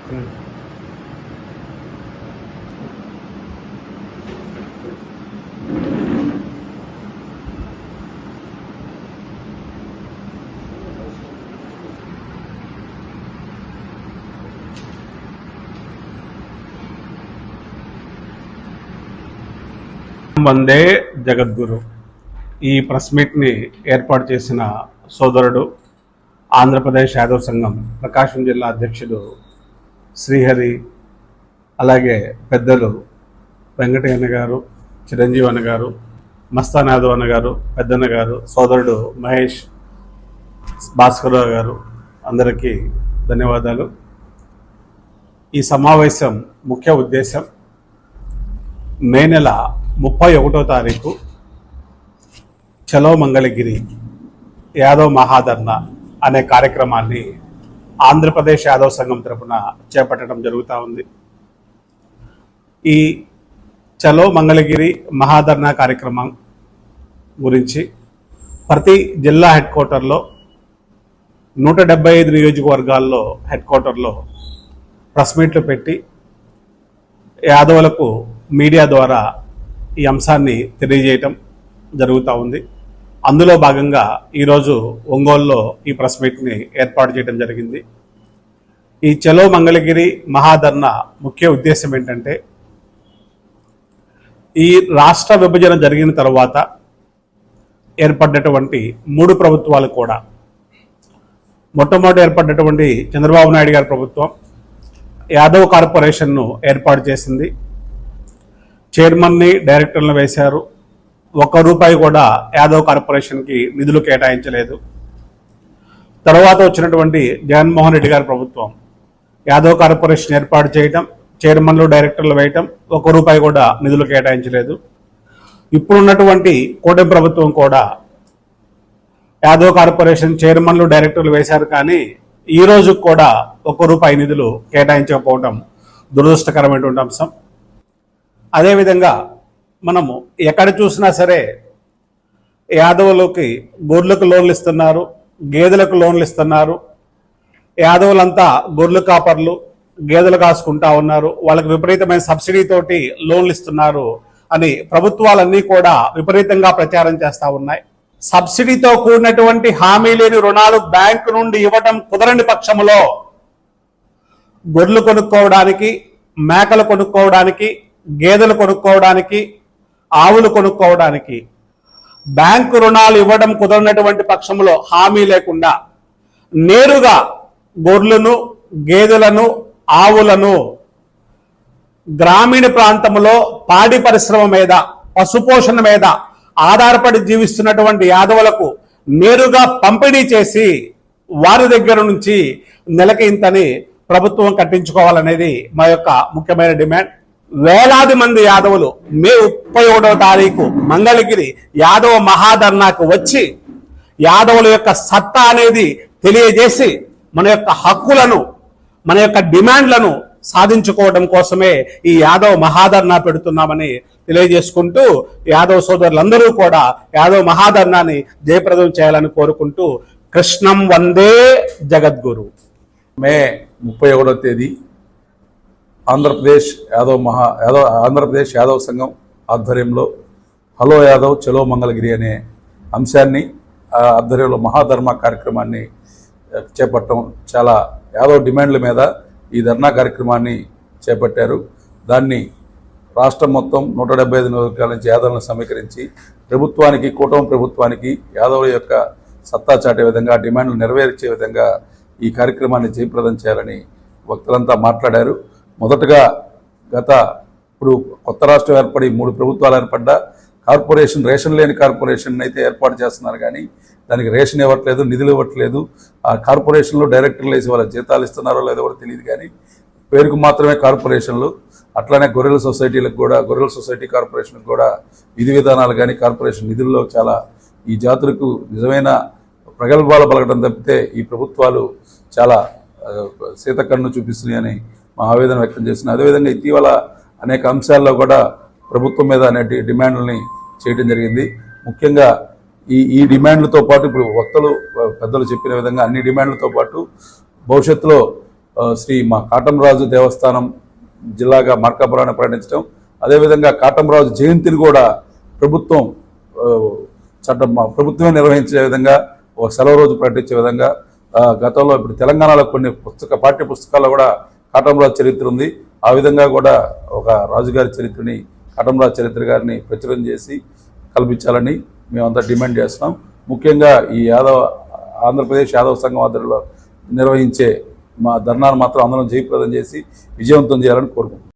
వందే జగద్గురు. ఈ ప్రెస్ మీట్ని ఏర్పాటు చేసిన సోదరుడు ఆంధ్రప్రదేశ్ యాదవ్ సంఘం ప్రకాశం జిల్లా అధ్యక్షుడు శ్రీహరి, అలాగే పెద్దలు వెంకటయ్య గారు, చిరంజీవి అన్న గారు, మస్తాన్ యాదవ్ అన్న గారు, పెద్దన్న గారు, సోదరుడు మహేష్, భాస్కరరావు గారు, అందరికీ ధన్యవాదాలు. ఈ సమావేశం ముఖ్య ఉద్దేశం మే నెల 31వ తారీఖు చలో మంగళగిరి యాదవ్ మహాధర్నా అనే కార్యక్రమాన్ని ఆంధ్రప్రదేశ్ యాదవ్ సంఘం తరపున చేపట్టడం జరుగుతూ ఉంది. ఈ చలో మంగళగిరి మహాధర్నా కార్యక్రమం గురించి ప్రతి జిల్లా హెడ్ క్వార్టర్లో 175 నియోజకవర్గాల్లో హెడ్ క్వార్టర్లో ప్రెస్ మీట్లు పెట్టి యాదవులకు మీడియా ద్వారా ఈ అంశాన్ని తెలియజేయటం జరుగుతూ ఉంది. అందులో భాగంగా ఈరోజు ఒంగోలులో ఈ ప్రెస్ మీట్ని ఏర్పాటు చేయడం జరిగింది. ఈ చలో మంగళగిరి మహాధర్నా ముఖ్య ఉద్దేశం ఏంటంటే, ఈ రాష్ట్ర విభజన జరిగిన తర్వాత ఏర్పడ్డటువంటి 3 ప్రభుత్వాలు కూడా, మొట్టమొదటి ఏర్పడ్డటువంటి చంద్రబాబు నాయుడు గారి ప్రభుత్వం యాదవ్ కార్పొరేషన్ను ఏర్పాటు చేసింది. చైర్మన్ని, డైరెక్టర్లను వేశారు. ₹1 కూడా యాదవ్ కార్పొరేషన్కి నిధులు కేటాయించలేదు. తర్వాత వచ్చినటువంటి జగన్మోహన్ రెడ్డి గారి ప్రభుత్వం యాదవ్ కార్పొరేషన్ ఏర్పాటు చేయటం, చైర్మన్లు, డైరెక్టర్లు వేయటం, ₹1 కూడా నిధులు కేటాయించలేదు. ఇప్పుడున్నటువంటి కూటమి ప్రభుత్వం కూడా యాదవ్ కార్పొరేషన్ చైర్మన్లు, డైరెక్టర్లు వేశారు, కానీ ఈ రోజు కూడా ₹1 నిధులు కేటాయించకపోవడం దురదృష్టకరమైనటువంటి అంశం. అదేవిధంగా మనము ఎక్కడ చూసినా సరే యాదవులకి గొర్రెలకు లోన్లు ఇస్తున్నారు, గేదెలకు లోన్లు ఇస్తున్నారు. యాదవులంతా గొర్రెలు కాపర్లు, గేదెలు కాసుకుంటా ఉన్నారు, వాళ్ళకి విపరీతమైన సబ్సిడీతోటి లోన్లు ఇస్తున్నారు అని ప్రభుత్వాలన్నీ కూడా విపరీతంగా ప్రచారం చేస్తూ ఉన్నాయి. సబ్సిడీతో కూడినటువంటి హామీ లేని రుణాలు బ్యాంకు నుండి ఇవ్వటం కుదరని పక్షంలో గొర్రెలు కొనుక్కోవడానికి, మేకలు కొనుక్కోవడానికి, గేదెలు కొనుక్కోవడానికి, ఆవులు కొనుక్కోవడానికి బ్యాంకు రుణాలు ఇవ్వడం కుదరనటువంటి పక్షంలో హామీ లేకుండా నేరుగా గొర్రెలను, గేదెలను, ఆవులను గ్రామీణ ప్రాంతంలో పాడి పరిశ్రమ మీద, పశుపోషణ మీద ఆధారపడి జీవిస్తున్నటువంటి యాదవులకు నేరుగా పంపిణీ చేసి వారి దగ్గర నుంచి నెలకి ఇంతని ప్రభుత్వం కట్టించుకోవాలనేది మా యొక్క ముఖ్యమైన డిమాండ్. వేలాది మంది యాదవులు మే 31వ తారీఖు మంగళగిరి యాదవ మహాధర్నాకు వచ్చి యాదవుల యొక్క సత్తా అనేది తెలియజేసి మన యొక్క హక్కులను, మన యొక్క డిమాండ్లను సాధించుకోవడం కోసమే ఈ యాదవ్ మహాధర్నా పెడుతున్నామని తెలియజేసుకుంటూ, యాదవ్ సోదరులందరూ కూడా యాదవ్ మహాధర్నాని జయప్రదం చేయాలని కోరుకుంటూ, కృష్ణం వందే జగద్గురు. మే 31వ తేదీ ఆంధ్రప్రదేశ్ యాదవ్ సంఘం ఆధ్వర్యంలో హలో యాదవ్ చలో మంగళగిరి అనే అంశాన్ని ఆధ్వర్యంలో మహాధర్నా కార్యక్రమాన్ని చేపట్టడం, చాలా యాదవ్ డిమాండ్ల మీద ఈ ధర్నా కార్యక్రమాన్ని చేపట్టారు. దాన్ని రాష్ట్రం మొత్తం 175 నియోజకవర్గాల నుంచి యాదవులను సమీకరించి ప్రభుత్వానికి, కూటమి ప్రభుత్వానికి యాదవుల యొక్క సత్తా చాటే విధంగా, డిమాండ్లు నెరవేర్చే విధంగా ఈ కార్యక్రమాన్ని జయప్రదం చేయాలని వక్తలంతా మాట్లాడారు. మొదటగా ఇప్పుడు కొత్త రాష్ట్రం ఏర్పడి 3 ప్రభుత్వాలు ఏర్పడ్డా కార్పొరేషన్, రేషన్ లేని కార్పొరేషన్ అయితే ఏర్పాటు చేస్తున్నారు, కానీ దానికి రేషన్ ఇవ్వట్లేదు, నిధులు ఇవ్వట్లేదు. ఆ కార్పొరేషన్లో డైరెక్టర్లు వేసి వాళ్ళ జీతాలు ఇస్తున్నారో లేదో కూడా తెలియదు, కానీ పేరుకు మాత్రమే కార్పొరేషన్లు. అట్లానే గొర్రెల సొసైటీలకు కూడా, గొర్రెల సొసైటీ కార్పొరేషన్కి కూడా విధి విధానాలు కానీ కార్పొరేషన్ నిధుల్లో చాలా ఈ జాతులకు నిజమైన ప్రగల్భాలు పలకడం తప్పితే ఈ ప్రభుత్వాలు చాలా శీతకన్ను చూపిస్తున్నాయని మా ఆవేదన వ్యక్తం చేస్తున్నాం. అదేవిధంగా ఇటీవల అనేక అంశాల్లో కూడా ప్రభుత్వం మీద అనేటి డిమాండ్లని చేయడం జరిగింది. ముఖ్యంగా ఈ డిమాండ్లతో పాటు ఇప్పుడు వక్తలు, పెద్దలు చెప్పిన విధంగా అన్ని డిమాండ్లతో పాటు భవిష్యత్తులో శ్రీ మా కాటంరాజు దేవస్థానం జిల్లాగా మార్కాపురాన్ని ప్రకటించడం, అదేవిధంగా కాటంరాజు జయంతిని కూడా ప్రభుత్వం ప్రభుత్వమే నిర్వహించే విధంగా ఒక సెలవు రోజు ప్రకటించే విధంగా గతంలో ఇప్పుడు తెలంగాణలో కొన్ని పాఠ్య పుస్తకాల్లో కూడా కాటంరాజు చరిత్ర ఉంది. ఆ విధంగా కూడా ఒక రాజుగారి చరిత్రని, కాటంరాజు చరిత్ర గారిని ప్రచురణ చేసి కల్పించాలని మేమంతా డిమాండ్ చేస్తున్నాం. ముఖ్యంగా ఈ ఆంధ్రప్రదేశ్ యాదవ సంఘం ఆధ్వర్యంలో నిర్వహించే మా ధర్నాను మాత్రం అందరం జయప్రదం చేసి విజయవంతం చేయాలని కోరుకుంటున్నాం.